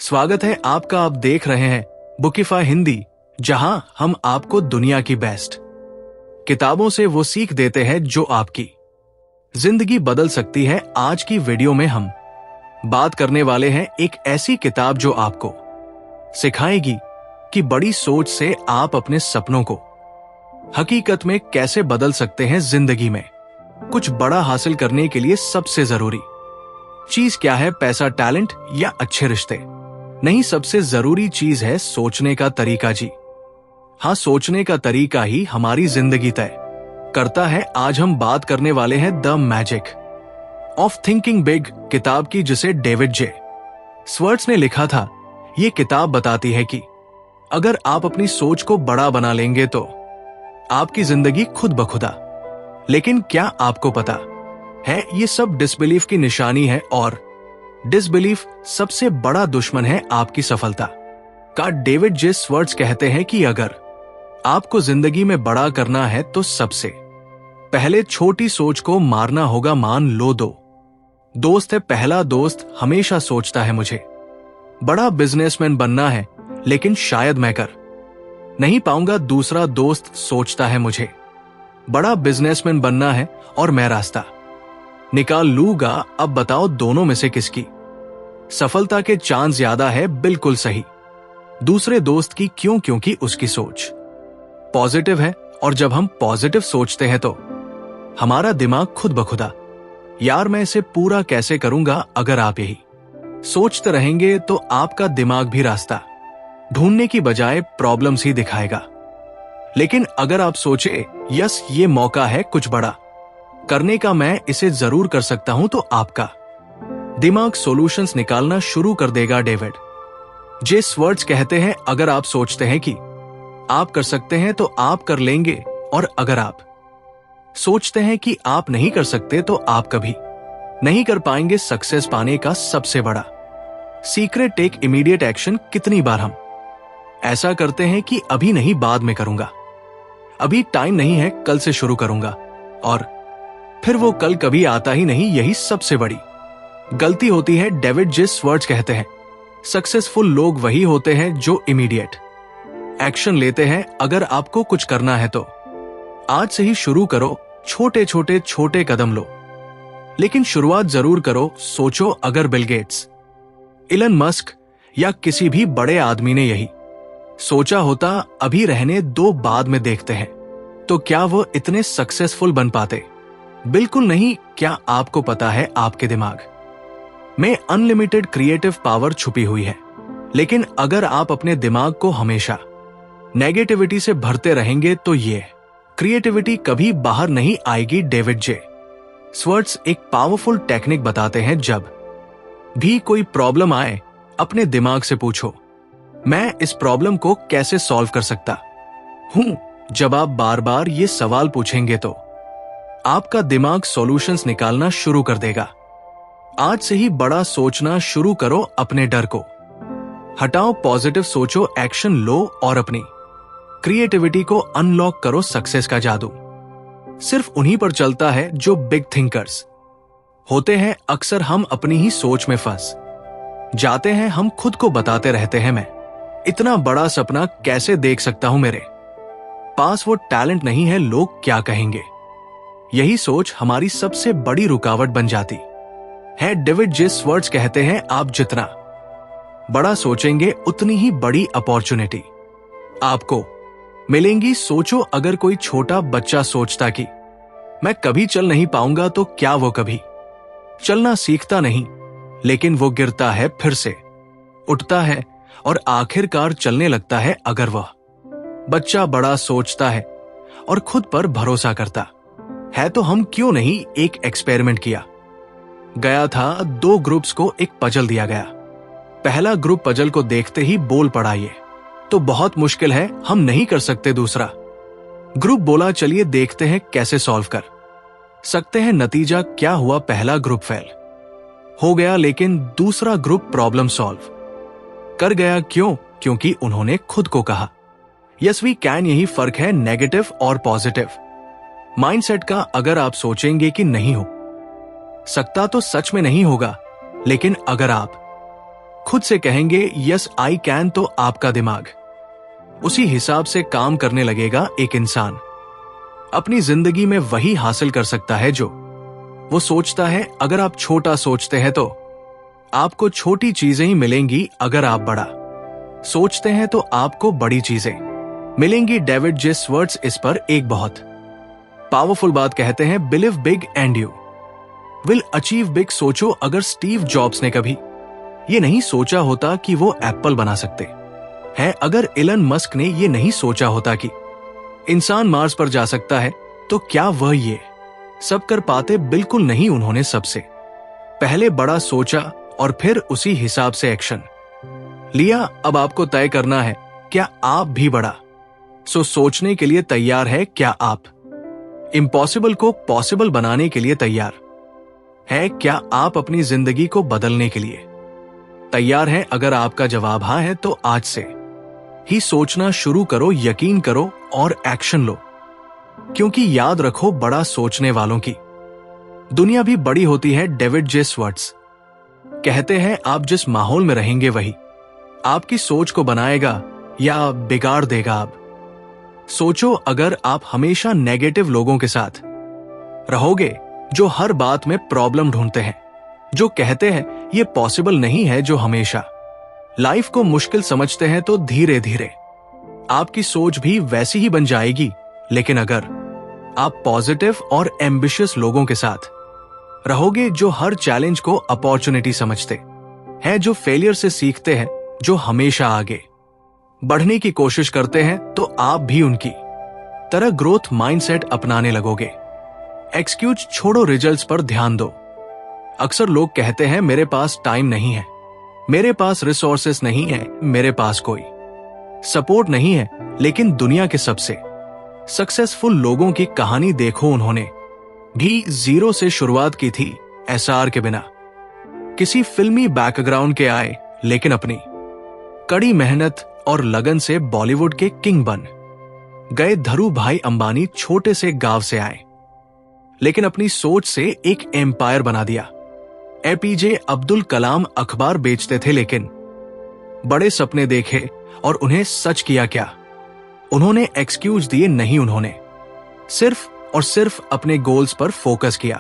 स्वागत है आपका। आप देख रहे हैं बुकिफाई हिंदी, जहां हम आपको दुनिया की बेस्ट किताबों से वो सीख देते हैं जो आपकी जिंदगी बदल सकती है। आज की वीडियो में हम बात करने वाले हैं एक ऐसी किताब जो आपको सिखाएगी कि बड़ी सोच से आप अपने सपनों को हकीकत में कैसे बदल सकते हैं। जिंदगी में कुछ बड़ा हासिल करने के लिए सबसे जरूरी चीज क्या है? पैसा, टैलेंट या अच्छे रिश्ते? नहीं, सबसे जरूरी चीज है सोचने का तरीका जी। हाँ, सोचने का तरीका ही हमारी जिंदगी तय करता है। आज हम बात करने वाले हैं the magic of thinking big किताब की, जिसे डेविड जे स्वर्ट्स ने लिखा था। ये किताब बताती है कि अगर आप अपनी सोच को बड़ा बना लेंगे तो आपकी जिंदगी खुद ब खुदा। लेकिन क्या आपको पता है ये सब डिसबिलीफ की निशानी है, और डिसबिलीफ सबसे बड़ा दुश्मन है आपकी सफलता का। डेविड जे स्वर्ट्स कहते हैं कि अगर आपको जिंदगी में बड़ा करना है तो सबसे पहले छोटी सोच को मारना होगा। मान लो दो दोस्त है। पहला दोस्त हमेशा सोचता है मुझे बड़ा बिजनेसमैन बनना है, लेकिन शायद मैं कर नहीं पाऊंगा। दूसरा दोस्त सोचता है मुझे बड़ा बिजनेसमैन बनना है और मैं रास्ता निकाल लूंगा। अब बताओ दोनों में से किसकी सफलता के चांस ज्यादा है? बिल्कुल सही, दूसरे दोस्त की। क्यों? क्योंकि उसकी सोच पॉजिटिव है, और जब हम पॉजिटिव सोचते हैं तो हमारा दिमाग खुद ब खुदा, यार मैं इसे पूरा कैसे करूंगा। अगर आप यही सोचते रहेंगे तो आपका दिमाग भी रास्ता ढूंढने की बजाय प्रॉब्लम्स ही दिखाएगा। लेकिन अगर आप सोचे यस, ये मौका है कुछ बड़ा करने का, मैं इसे जरूर कर सकता हूं, तो आपका दिमाग सॉल्यूशंस निकालना शुरू कर देगा। डेविड जे स्वर्ट्स कहते हैं अगर आप सोचते हैं कि आप कर सकते हैं तो आप कर लेंगे, और अगर आप सोचते हैं कि आप नहीं कर सकते तो आप कभी नहीं कर पाएंगे। सक्सेस पाने का सबसे बड़ा सीक्रेट, टेक इमीडिएट एक्शन। कितनी बार हम ऐसा करते हैं कि अभी नहीं, बाद में करूंगा, अभी टाइम नहीं है, कल से शुरू करूंगा, और फिर वो कल कभी आता ही नहीं। यही सबसे बड़ी गलती होती है। डेविड जे स्वर्ट्स कहते हैं सक्सेसफुल लोग वही होते हैं जो इमीडिएट एक्शन लेते हैं। अगर आपको कुछ करना है तो आज से ही शुरू करो। छोटे कदम लो, लेकिन शुरुआत जरूर करो। सोचो अगर बिल गेट्स, इलन मस्क या किसी भी बड़े आदमी ने यही सोचा होता अभी रहने दो, बाद में देखते हैं, तो क्या वो इतने सक्सेसफुल बन पाते? बिल्कुल नहीं। क्या आपको पता है आपके दिमाग में अनलिमिटेड क्रिएटिव पावर छुपी हुई है, लेकिन अगर आप अपने दिमाग को हमेशा नेगेटिविटी से भरते रहेंगे तो ये क्रिएटिविटी कभी बाहर नहीं आएगी। डेविड जे स्वर्ट्स एक पावरफुल टेक्निक बताते हैं। जब भी कोई प्रॉब्लम आए, अपने दिमाग से पूछो मैं इस प्रॉब्लम को कैसे सॉल्व कर सकता हूं। जब आप बार बार ये सवाल पूछेंगे तो आपका दिमाग सॉल्यूशंस निकालना शुरू कर देगा। आज से ही बड़ा सोचना शुरू करो। अपने डर को हटाओ, पॉजिटिव सोचो, एक्शन लो और अपनी क्रिएटिविटी को अनलॉक करो। सक्सेस का जादू सिर्फ उन्हीं पर चलता है जो बिग थिंकर्स होते हैं। अक्सर हम अपनी ही सोच में फंस जाते हैं। हम खुद को बताते रहते हैं मैं इतना बड़ा सपना कैसे देख सकता हूं, मेरे पास वो टैलेंट नहीं है, लोग क्या कहेंगे। यही सोच हमारी सबसे बड़ी रुकावट बन जाती है। डेविड जे स्वर्ट्स कहते हैं आप जितना बड़ा सोचेंगे उतनी ही बड़ी अपॉर्चुनिटी आपको मिलेंगी। सोचो अगर कोई छोटा बच्चा सोचता कि मैं कभी चल नहीं पाऊंगा, तो क्या वो कभी चलना सीखता नहीं? लेकिन वो गिरता है, फिर से उठता है और आखिरकार चलने लगता है। अगर वह बच्चा बड़ा सोचता है और खुद पर भरोसा करता है तो हम क्यों नहीं? एक एक्सपेरिमेंट किया गया था। दो ग्रुप्स को एक पजल दिया गया। पहला ग्रुप पजल को देखते ही बोल पड़ा ये तो बहुत मुश्किल है, हम नहीं कर सकते। दूसरा ग्रुप बोला चलिए देखते हैं कैसे सॉल्व कर सकते हैं। नतीजा क्या हुआ? पहला ग्रुप फेल हो गया, लेकिन दूसरा ग्रुप प्रॉब्लम सॉल्व कर गया। क्यों? क्योंकि उन्होंने खुद को कहा यस वी कैन। यही फर्क है नेगेटिव और पॉजिटिव माइंडसेट का। अगर आप सोचेंगे कि नहीं हो सकता तो सच में नहीं होगा, लेकिन अगर आप खुद से कहेंगे यस आई कैन, तो आपका दिमाग उसी हिसाब से काम करने लगेगा। एक इंसान अपनी जिंदगी में वही हासिल कर सकता है जो वो सोचता है। अगर आप छोटा सोचते हैं तो आपको छोटी चीजें ही मिलेंगी, अगर आप बड़ा सोचते हैं तो आपको बड़ी चीजें मिलेंगी। डेविड जे स्वर्ट्स इस पर एक बहुत पावरफुल बात कहते हैं, believe big and you will achieve big. सोचो, अगर स्टीव जॉब्स ने कभी ये नहीं सोचा होता कि वो एप्पल बना सकते हैं, अगर एलन मस्क ने ये नहीं सोचा होता कि इंसान मार्स पर जा सकता है, तो क्या वह ये सब कर पाते? बिल्कुल नहीं। उन्होंने सबसे पहले बड़ा सोचा और फिर उसी हिसाब से एक्शन लिया। अब आपको तय करना है, क्या आप भी बड़ा सोचने के लिए तैयार है? क्या आप इम्पॉसिबल को पॉसिबल बनाने के लिए तैयार है? क्या आप अपनी जिंदगी को बदलने के लिए तैयार हैं? अगर आपका जवाब हाँ है तो आज से ही सोचना शुरू करो, यकीन करो और एक्शन लो। क्योंकि याद रखो, बड़ा सोचने वालों की दुनिया भी बड़ी होती है। डेविड जे स्वर्ट्स कहते हैं, आप जिस माहौल में रहेंगे वही आपकी सोच को बनाएगा या बिगाड़ देगा। आप सोचो, अगर आप हमेशा नेगेटिव लोगों के साथ रहोगे जो हर बात में प्रॉब्लम ढूंढते हैं, जो कहते हैं ये पॉसिबल नहीं है, जो हमेशा लाइफ को मुश्किल समझते हैं, तो धीरे धीरे आपकी सोच भी वैसी ही बन जाएगी। लेकिन अगर आप पॉजिटिव और एम्बिशियस लोगों के साथ रहोगे जो हर चैलेंज को अपॉर्चुनिटी समझते हैं, जो फेलियर से सीखते हैं, जो हमेशा आगे बढ़ने की कोशिश करते हैं, तो आप भी उनकी तरह ग्रोथ माइंडसेट अपनाने लगोगे। एक्सक्यूज छोड़ो, रिजल्ट्स पर ध्यान दो। अक्सर लोग कहते हैं मेरे पास टाइम नहीं है, मेरे पास रिसोर्सेस नहीं है, मेरे पास कोई सपोर्ट नहीं है। लेकिन दुनिया के सबसे सक्सेसफुल लोगों की कहानी देखो, उन्होंने भी जीरो से शुरुआत की थी, एसआर के बिना, किसी फिल्मी बैकग्राउंड के आए, लेकिन अपनी कड़ी मेहनत और लगन से बॉलीवुड के किंग बन गए। धरू भाई अंबानी छोटे से गांव से आए, लेकिन अपनी सोच से एक एम्पायर बना दिया। एपीजे अब्दुल कलाम अखबार बेचते थे, लेकिन बड़े सपने देखे और उन्हें सच किया क्या? उन्होंने एक्सक्यूज दिए नहीं, उन्होंने सिर्फ और सिर्फ अपने गोल्स पर फोकस किया।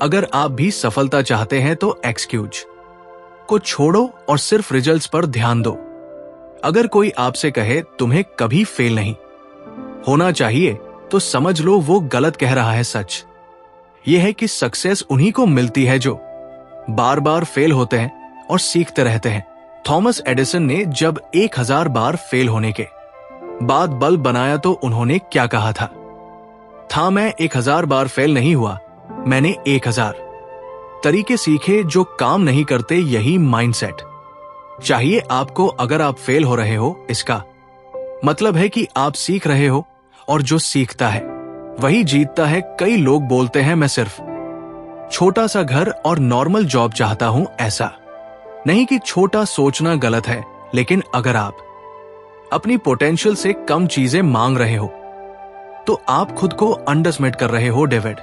अगर आप भी सफलता चाहते हैं तो एक्सक्यूज को छोड़ो और सिर्फ रिजल्ट्स पर ध्यान दो। अगर कोई आपसे कहे तुम्हें कभी फेल नहीं होना चाहिए, तो समझ लो वो गलत कह रहा है। सच यह है कि सक्सेस उन्हीं को मिलती है जो बार बार फेल होते हैं और सीखते रहते हैं। थॉमस एडिसन ने जब 1000 बार फेल होने के बाद बल्ब बनाया, तो उन्होंने क्या कहा था मैं 1000 बार फेल नहीं हुआ, मैंने 1000 तरीके सीखे जो काम नहीं करते। यही माइंडसेट चाहिए आपको। अगर आप फेल हो रहे हो, इसका मतलब है कि आप सीख रहे हो, और जो सीखता है वही जीतता है। कई लोग बोलते हैं मैं सिर्फ छोटा सा घर और नॉर्मल जॉब चाहता हूं। ऐसा नहीं कि छोटा सोचना गलत है, लेकिन अगर आप अपनी पोटेंशियल से कम चीजें मांग रहे हो, तो आप खुद को अंडरएस्टिमेट कर रहे हो। डेविड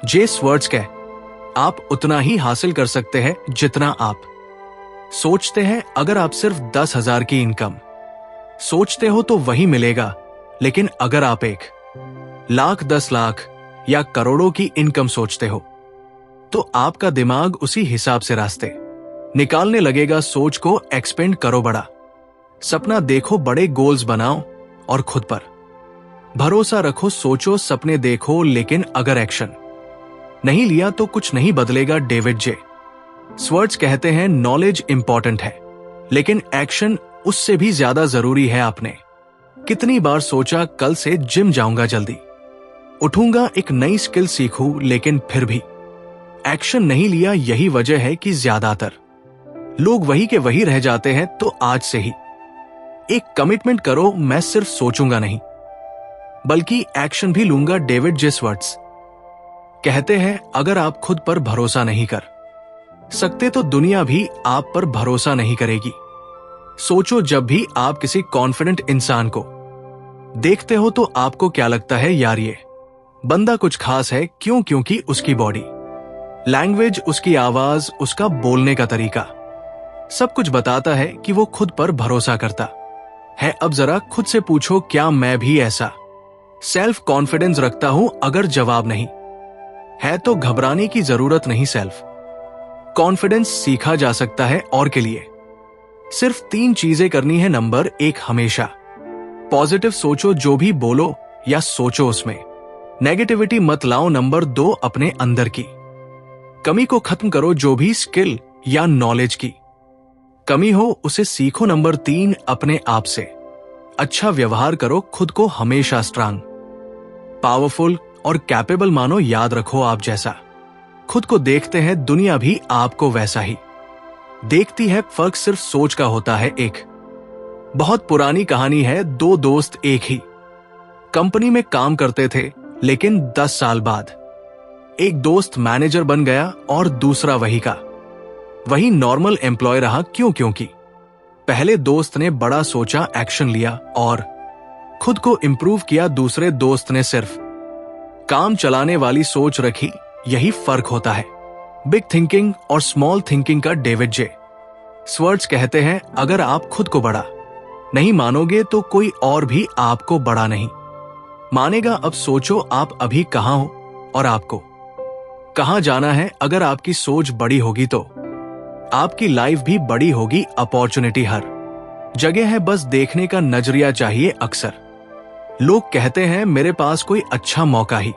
जे स्वर्ट्स कह, आप उतना ही हासिल कर सकते हैं जितना आप सोचते हैं। अगर आप सिर्फ 10,000 की इनकम सोचते हो तो वही मिलेगा, लेकिन अगर आप 1 लाख, 10 लाख या करोड़ों की इनकम सोचते हो, तो आपका दिमाग उसी हिसाब से रास्ते निकालने लगेगा। सोच को एक्सपेंड करो, बड़ा सपना देखो, बड़े गोल्स बनाओ और खुद पर भरोसा रखो। सोचो, सपने देखो, लेकिन अगर एक्शन नहीं लिया तो कुछ नहीं बदलेगा। डेविड जे स्वर्ट्स कहते हैं नॉलेज इंपॉर्टेंट है, लेकिन एक्शन उससे भी ज्यादा जरूरी है। आपने कितनी बार सोचा कल से जिम जाऊंगा, जल्दी उठूंगा, एक नई स्किल सीखूं, लेकिन फिर भी एक्शन नहीं लिया। यही वजह है कि ज्यादातर लोग वही के वही रह जाते हैं। तो आज से ही एक कमिटमेंट करो, मैं सिर्फ सोचूंगा नहीं बल्कि एक्शन भी लूंगा। डेविड जे स्वर्ट्स कहते हैं अगर आप खुद पर भरोसा नहीं कर सकते तो दुनिया भी आप पर भरोसा नहीं करेगी। सोचो, जब भी आप किसी कॉन्फिडेंट इंसान को देखते हो तो आपको क्या लगता है, यार ये बंदा कुछ खास है। क्यों? क्योंकि उसकी बॉडी लैंग्वेज, उसकी आवाज, उसका बोलने का तरीका सब कुछ बताता है कि वो खुद पर भरोसा करता है। अब जरा खुद से पूछो, क्या मैं भी ऐसा सेल्फ कॉन्फिडेंस रखता हूं? अगर जवाब नहीं है तो घबराने की जरूरत नहीं। सेल्फ कॉन्फिडेंस सीखा जा सकता है, और के लिए सिर्फ 3 चीजें करनी है। नंबर 1, हमेशा पॉजिटिव सोचो। जो भी बोलो या सोचो उसमें नेगेटिविटी मत लाओ। नंबर 2, अपने अंदर की कमी को खत्म करो। जो भी स्किल या नॉलेज की कमी हो उसे सीखो। नंबर 3, अपने आप से अच्छा व्यवहार करो। खुद को हमेशा स्ट्रांग, पावरफुल और कैपेबल मानो। याद रखो, आप जैसा खुद को देखते हैं दुनिया भी आपको वैसा ही देखती है। फर्क सिर्फ सोच का होता है। एक बहुत पुरानी कहानी है। 2 दोस्त एक ही कंपनी में काम करते थे, लेकिन 10 साल बाद एक दोस्त मैनेजर बन गया और दूसरा वही नॉर्मल एम्प्लॉय रहा। क्योंकि पहले दोस्त ने बड़ा सोचा, एक्शन लिया और खुद को इंप्रूव किया। दूसरे दोस्त ने सिर्फ काम चलाने वाली सोच रखी। यही फर्क होता है बिग थिंकिंग और स्मॉल थिंकिंग का। डेविड जे स्वर्ट्स कहते हैं, अगर आप खुद को बड़ा नहीं मानोगे तो कोई और भी आपको बड़ा नहीं मानेगा। अब सोचो, आप अभी कहां हो और आपको कहां जाना है। अगर आपकी सोच बड़ी होगी तो आपकी लाइफ भी बड़ी होगी। अपॉर्चुनिटी हर जगह है, बस देखने का नजरिया चाहिए। अक्सर लोग कहते हैं मेरे पास कोई अच्छा मौका ही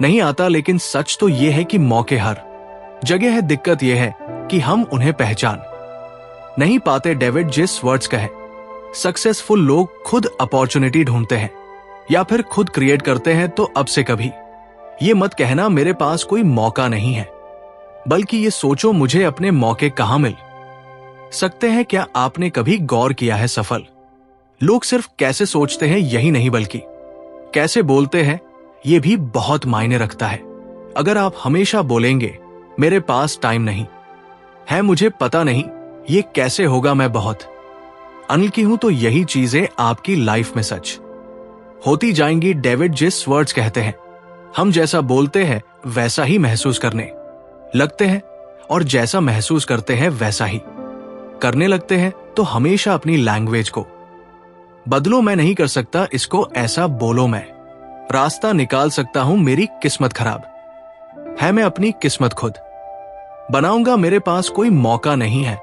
नहीं आता, लेकिन सच तो यह है कि मौके हर जगह है। दिक्कत यह है कि हम उन्हें पहचान नहीं पाते। डेविड जे स्वर्ट्स कहे, सक्सेसफुल लोग खुद अपॉर्चुनिटी ढूंढते हैं या फिर खुद क्रिएट करते हैं। तो अब से कभी ये मत कहना मेरे पास कोई मौका नहीं है, बल्कि ये सोचो, मुझे अपने मौके कहां मिल सकते हैं। क्या आपने कभी गौर किया है, सफल लोग सिर्फ कैसे सोचते हैं यही नहीं, बल्कि कैसे बोलते हैं ये भी बहुत मायने रखता है। अगर आप हमेशा बोलेंगे मेरे पास टाइम नहीं है, मुझे पता नहीं ये कैसे होगा, मैं बहुत अनलकी हूं, तो यही चीजें आपकी लाइफ में सच होती जाएंगी। डेविड जे स्वर्ट्स कहते हैं, हम जैसा बोलते हैं वैसा ही महसूस करने लगते हैं, और जैसा महसूस करते हैं वैसा ही करने लगते हैं। तो हमेशा अपनी लैंग्वेज को बदलो। मैं नहीं कर सकता इसको ऐसा बोलो, मैं रास्ता निकाल सकता हूं। मेरी किस्मत खराब है, मैं अपनी किस्मत खुद बनाऊंगा। मेरे पास कोई मौका नहीं है,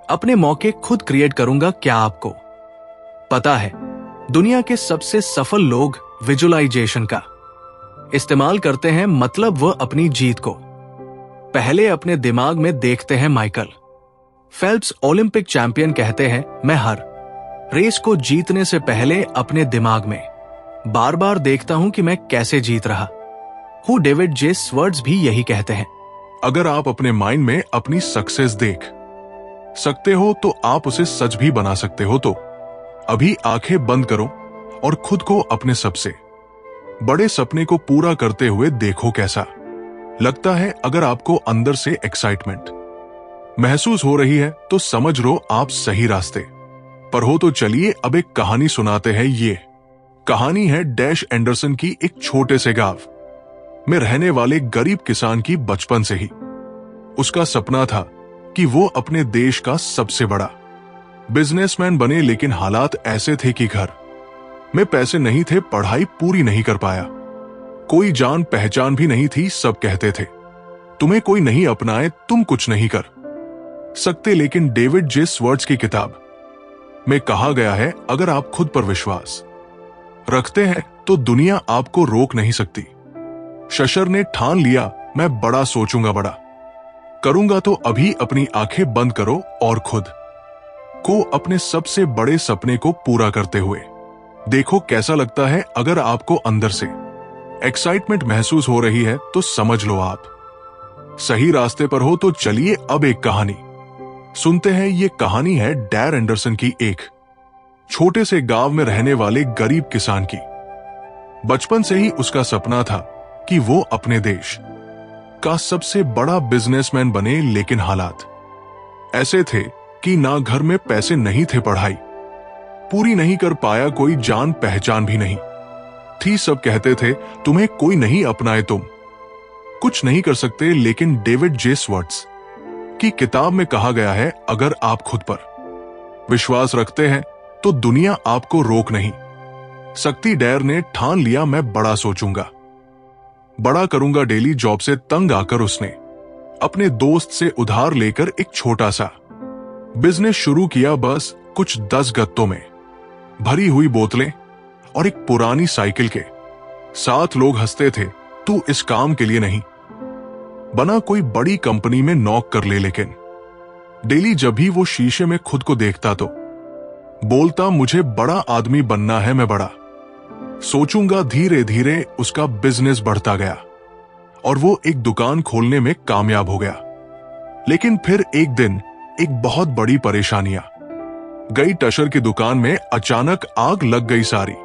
अपने मौके खुद क्रिएट करूंगा। क्या आपको पता है दुनिया के सबसे सफल लोग विजुअलाइजेशन का इस्तेमाल करते हैं? मतलब वह अपनी जीत को पहले अपने दिमाग में देखते हैं। माइकल फेल्प्स ओलंपिक चैंपियन कहते हैं, मैं हर रेस को जीतने से पहले अपने दिमाग में बार बार देखता हूं कि मैं कैसे जीत रहा हूं। डेविड जे स्वर्ट्स भी यही कहते हैं, अगर आप अपने माइंड में अपनी सक्सेस देख सकते हो तो आप उसे सच भी बना सकते हो। तो अभी आंखें बंद करो और खुद को अपने सबसे बड़े सपने को पूरा करते हुए देखो। कैसा लगता है? अगर आपको अंदर से एक्साइटमेंट महसूस हो रही है तो समझ लो आप सही रास्ते पर हो। तो चलिए अब एक कहानी सुनाते हैं। ये कहानी है डैश एंडरसन की, एक छोटे से गांव में रहने वाले गरीब किसान की। बचपन से ही उसका सपना था कि वो अपने देश का सबसे बड़ा बिजनेसमैन बने, लेकिन हालात ऐसे थे कि घर में पैसे नहीं थे, पढ़ाई पूरी नहीं कर पाया, कोई जान पहचान भी नहीं थी। सब कहते थे तुम्हें कोई नहीं अपनाए तुम कुछ नहीं कर सकते। लेकिन डेविड जे स्वर्ट्स की किताब में कहा गया है, अगर आप खुद पर विश्वास रखते हैं तो दुनिया आपको रोक नहीं सकती। शशर ने ठान लिया, मैं बड़ा सोचूंगा, बड़ा करूंगा। तो अभी अपनी आंखें बंद करो और खुद को अपने सबसे बड़े सपने को पूरा करते हुए देखो कैसा लगता है। अगर आपको अंदर से एक्साइटमेंट महसूस हो रही है तो समझ लो आप सही रास्ते पर हो। तो चलिए अब एक कहानी सुनते हैं। ये कहानी है डैर एंडरसन की, एक छोटे से गांव में रहने वाले गरीब किसान की। बचपन से ही उसका सपना था कि वो अपने देश का सबसे बड़ा बिजनेसमैन बने, लेकिन हालात ऐसे थे कि ना घर में पैसे नहीं थे, पढ़ाई पूरी नहीं कर पाया, कोई जान पहचान भी नहीं थी। सब कहते थे तुम्हें कोई नहीं अपनाए तुम कुछ नहीं कर सकते। लेकिन डेविड जे स्वर्ट्स जबकि किताब में कहा गया है, अगर आप खुद पर विश्वास रखते हैं तो दुनिया आपको रोक नहीं सकती। डैर ने ठान लिया, मैं बड़ा सोचूंगा, बड़ा करूंगा। डेली जॉब से तंग आकर उसने अपने दोस्त से उधार लेकर एक छोटा सा बिजनेस शुरू किया, बस कुछ 10 गत्तों में भरी हुई बोतलें और एक पुरानी साइकिल के साथ। लोग हंसते थे, तू इस काम के लिए नहीं बना, कोई बड़ी कंपनी में नौक कर ले। लेकिन डेली जब भी वो शीशे में खुद को देखता तो बोलता, मुझे बड़ा आदमी बनना है, मैं बड़ा सोचूंगा। धीरे धीरे उसका बिजनेस बढ़ता गया और वो एक दुकान खोलने में कामयाब हो गया। लेकिन फिर एक दिन एक बहुत बड़ी परेशानी आ गई। टशर की दुकान में अचानक आग लग गई, सारी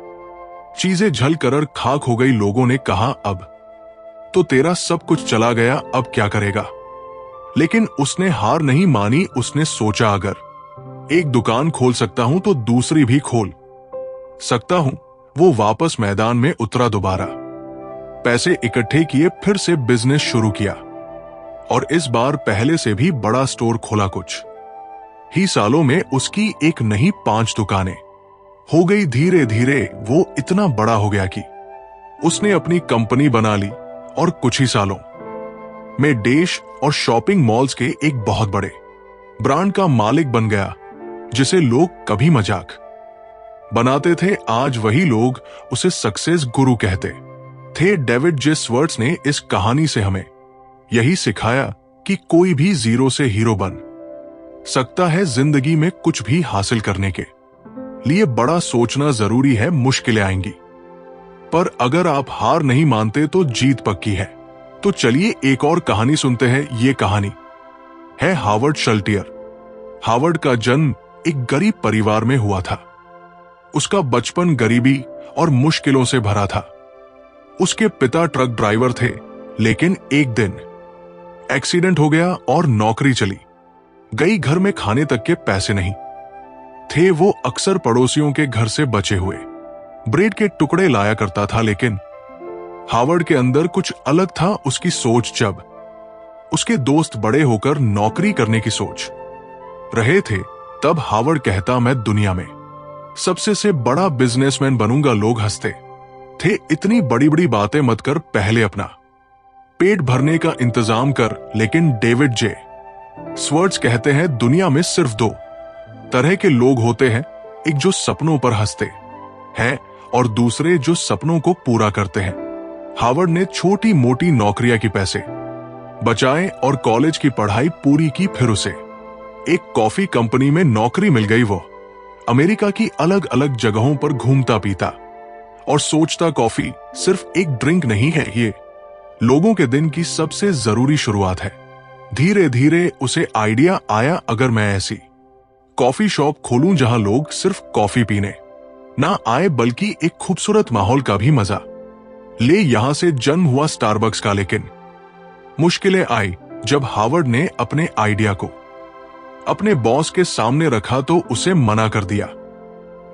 चीजें जल कर खाक हो गई। लोगों ने कहा, अब तो तेरा सब कुछ चला गया, अब क्या करेगा। लेकिन उसने हार नहीं मानी। उसने सोचा, अगर एक दुकान खोल सकता हूं तो दूसरी भी खोल सकता हूं। वो वापस मैदान में उतरा, दोबारा पैसे इकट्ठे किए, फिर से बिजनेस शुरू किया और इस बार पहले से भी बड़ा स्टोर खोला। कुछ ही सालों में उसकी एक नहीं 5 दुकानें हो गई। धीरे धीरे वो इतना बड़ा हो गया कि उसने अपनी कंपनी बना ली और कुछ ही सालों में देश और शॉपिंग मॉल्स के एक बहुत बड़े ब्रांड का मालिक बन गया, जिसे लोग कभी मजाक बनाते थे, आज वही लोग उसे सक्सेस गुरु कहते थे। डेविड जे स्वर्ट्स ने इस कहानी से हमें यही सिखाया कि कोई भी जीरो से हीरो बन सकता है। जिंदगी में कुछ भी हासिल करने के लिए बड़ा सोचना जरूरी है। मुश्किलें आएंगी, पर अगर आप हार नहीं मानते तो जीत पक्की है। तो चलिए एक और कहानी सुनते हैं। ये कहानी है हावर्ड शल्टियर। हावर्ड का जन्म एक गरीब परिवार में हुआ था। उसका बचपन गरीबी और मुश्किलों से भरा था। उसके पिता ट्रक ड्राइवर थे, लेकिन एक दिन एक्सीडेंट हो गया और नौकरी चली गई। घर में खाने तक के पैसे नहीं थे। वो अक्सर पड़ोसियों के घर से बचे हुए ब्रेड के टुकड़े लाया करता था। लेकिन हावर्ड के अंदर कुछ अलग था। उसकी सोच, जब उसके दोस्त बड़े होकर नौकरी करने की सोच रहे थे, तब हावर्ड कहता, मैं दुनिया में सबसे से बड़ा बिजनेसमैन बनूंगा। लोग हंसते थे, इतनी बड़ी बड़ी बातें मत कर, पहले अपना पेट भरने का इंतजाम कर। लेकिन डेविड जे स्वर्ट्स कहते हैं, दुनिया में सिर्फ 2 तरह के लोग होते हैं, एक जो सपनों पर हंसते हैं और दूसरे जो सपनों को पूरा करते हैं। हावर्ड ने छोटी मोटी नौकरियां की, पैसे बचाए और कॉलेज की पढ़ाई पूरी की। फिर उसे एक कॉफी कंपनी में नौकरी मिल गई। वो अमेरिका की अलग अलग जगहों पर घूमता पीता और सोचता, कॉफी सिर्फ एक ड्रिंक नहीं है, ये लोगों के दिन की सबसे जरूरी शुरुआत है। धीरे धीरे उसे आइडिया आया, अगर मैं ऐसी कॉफी शॉप खोलूं जहां लोग सिर्फ कॉफी पीने ना आए बल्कि एक खूबसूरत माहौल का भी मजा ले। यहां से जन्म हुआ स्टारबक्स का। लेकिन मुश्किलें आई जब हावर्ड ने अपने आइडिया को अपने बॉस के सामने रखा तो उसे मना कर दिया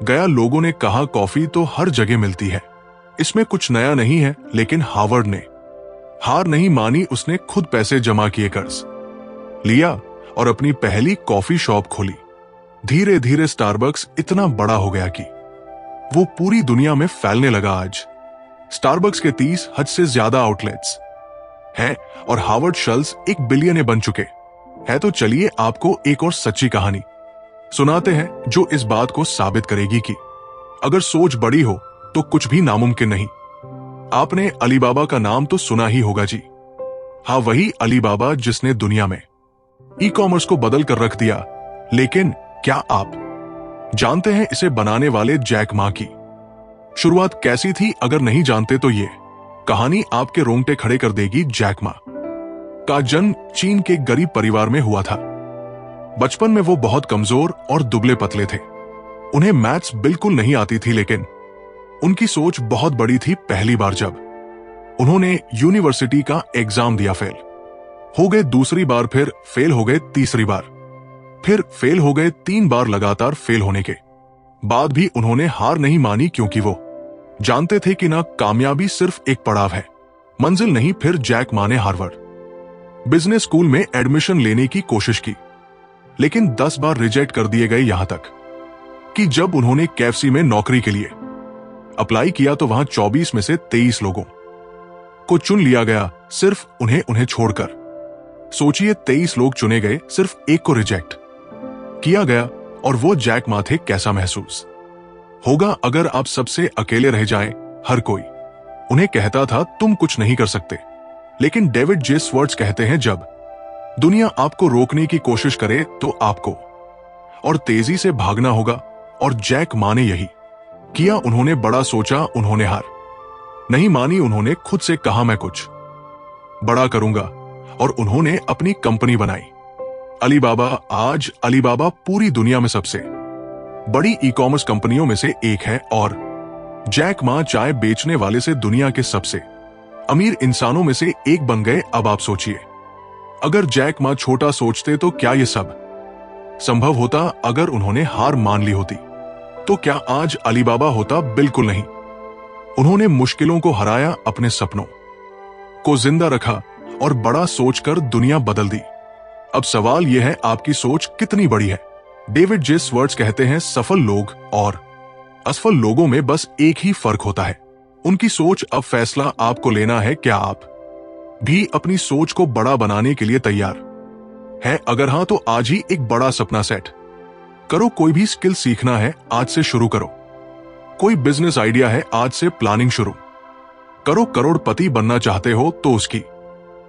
गया। लोगों ने कहा, कॉफी तो हर जगह मिलती है, इसमें कुछ नया नहीं है। लेकिन हावर्ड ने हार नहीं मानी। उसने खुद पैसे जमा किए, कर्ज लिया और अपनी पहली कॉफी शॉप खोली। धीरे धीरे स्टारबक्स इतना बड़ा हो गया कि वो पूरी दुनिया में फैलने लगा। आज स्टारबक्स के 30 हद से ज्यादा आउटलेट्स हैं और हावर्ड शल्ट्स एक बिलियनर बन चुके हैं। तो चलिए आपको एक और सच्ची कहानी सुनाते हैं, जो इस बात को साबित करेगी कि अगर सोच बड़ी हो तो कुछ भी नामुमकिन नहीं। आपने अलीबाबा का नाम तो सुना ही होगा जी। हाँ, वही अलीबाबा जिसने दुनिया में ई कॉमर्स को बदल कर रख दिया। लेकिन क्या आप जानते हैं इसे बनाने वाले जैक मा की शुरुआत कैसी थी? अगर नहीं जानते तो ये कहानी आपके रोंगटे खड़े कर देगी। जैक मा का जन्म चीन के गरीब परिवार में हुआ था। बचपन में वो बहुत कमजोर और दुबले पतले थे। उन्हें मैथ्स बिल्कुल नहीं आती थी, लेकिन उनकी सोच बहुत बड़ी थी। पहली बार जब उन्होंने यूनिवर्सिटी का एग्जाम दिया, फेल हो गए। दूसरी बार फिर फेल हो गए। तीसरी बार फिर फेल हो गए। 3 बार लगातार फेल होने के बाद भी उन्होंने हार नहीं मानी, क्योंकि वो जानते थे कि ना कामयाबी सिर्फ एक पड़ाव है, मंजिल नहीं। फिर जैक मा ने हार्वर्ड बिजनेस स्कूल में एडमिशन लेने की कोशिश की, लेकिन 10 बार रिजेक्ट कर दिए गए, यहां तक कि जब उन्होंने KFC में नौकरी के लिए अप्लाई किया तो वहां 24 में से 23 लोगों को चुन लिया गया, सिर्फ उन्हें छोड़कर। सोचिए, 23 लोग चुने गए, सिर्फ एक को रिजेक्ट किया गया, और वो जैक मा थे। कैसा महसूस होगा अगर आप सबसे अकेले रह जाएं? हर कोई उन्हें कहता था तुम कुछ नहीं कर सकते, लेकिन डेविड जे स्वर्ट्स कहते हैं जब दुनिया आपको रोकने की कोशिश करे तो आपको और तेजी से भागना होगा। और जैक मा ने यही किया। उन्होंने बड़ा सोचा, उन्होंने हार नहीं मानी, उन्होंने खुद से कहा मैं कुछ बड़ा करूंगा, और उन्होंने अपनी कंपनी बनाई अलीबाबा। आज अलीबाबा पूरी दुनिया में सबसे बड़ी ई-कॉमर्स कंपनियों में से एक है, और जैक मा चाय बेचने वाले से दुनिया के सबसे अमीर इंसानों में से एक बन गए। अब आप सोचिए, अगर जैक मा छोटा सोचते तो क्या यह सब संभव होता? अगर उन्होंने हार मान ली होती तो क्या आज अलीबाबा होता? बिल्कुल नहीं। उन्होंने मुश्किलों को हराया, अपने सपनों को जिंदा रखा और बड़ा सोचकर दुनिया बदल दी। अब सवाल यह है, आपकी सोच कितनी बड़ी है? डेविड जे स्वर्ट्स कहते हैं सफल लोग और असफल लोगों में बस एक ही फर्क होता है, उनकी सोच। अब फैसला आपको लेना है, क्या आप भी अपनी सोच को बड़ा बनाने के लिए तैयार है? अगर हां तो आज ही एक बड़ा सपना सेट करो। कोई भी स्किल सीखना है, आज से शुरू करो। कोई बिजनेस आइडिया है, आज से प्लानिंग शुरू करो। करोड़पति बनना चाहते हो तो उसकी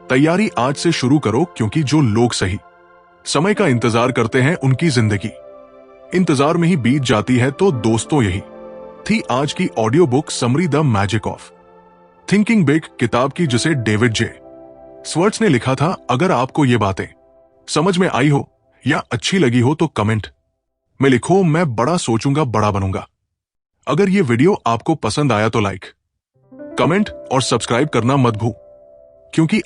तैयारी आज से शुरू करो, क्योंकि जो लोग सही समय का इंतजार करते हैं उनकी जिंदगी इंतजार में ही बीत जाती है। तो दोस्तों, यही थी आज की audio book summary, the magic of thinking big, किताब की जिसे डेविड जे स्वर्ट्स ने लिखा था। अगर आपको ये बातें समझ में आई हो या अच्छी लगी हो तो कमेंट में लिखो, मैं बड़ा सोचूंगा, बड़ा बनूंगा। अगर ये वीडियो आपको पसंद आया तो लाइक, कमेंट और सब्सक्राइब करना मत भूलो, क्योंकि